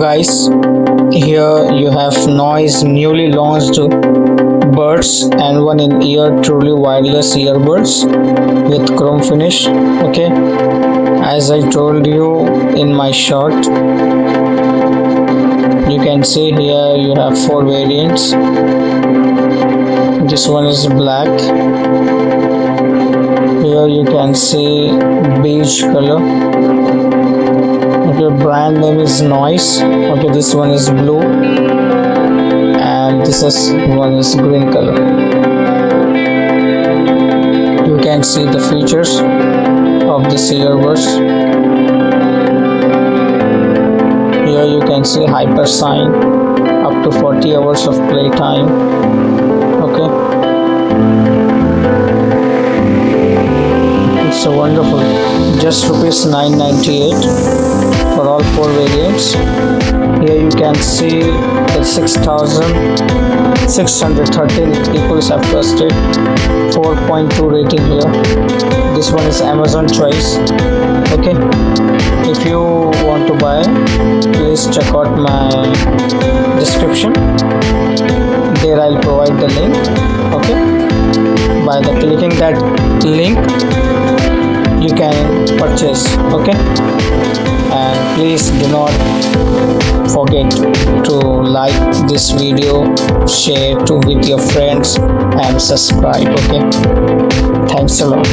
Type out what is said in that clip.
guys, here you have noise newly launched buds and one in ear truly wireless earbuds with chrome finish. Okay, as I told you in my short, you can see here you have four variants. This one is black. Here you can see beige color. Okay, brand name is noise. Okay, this one is blue and one is green color. You can see the features of this earbuds. Here you can see hyper sign, up to 40 hours of playtime. Okay, it's a wonderful, just rupees 998 for all four variants. Here you can see that 6,613 people have trusted, 4.2 rating here. This one is Amazon choice. Okay, if you want to buy, please check out my description. There I'll provide the link. Okay, by the clicking that link you can purchase. Okay, and please do not forget to like this video, share to with your friends and subscribe. Okay, thanks a lot.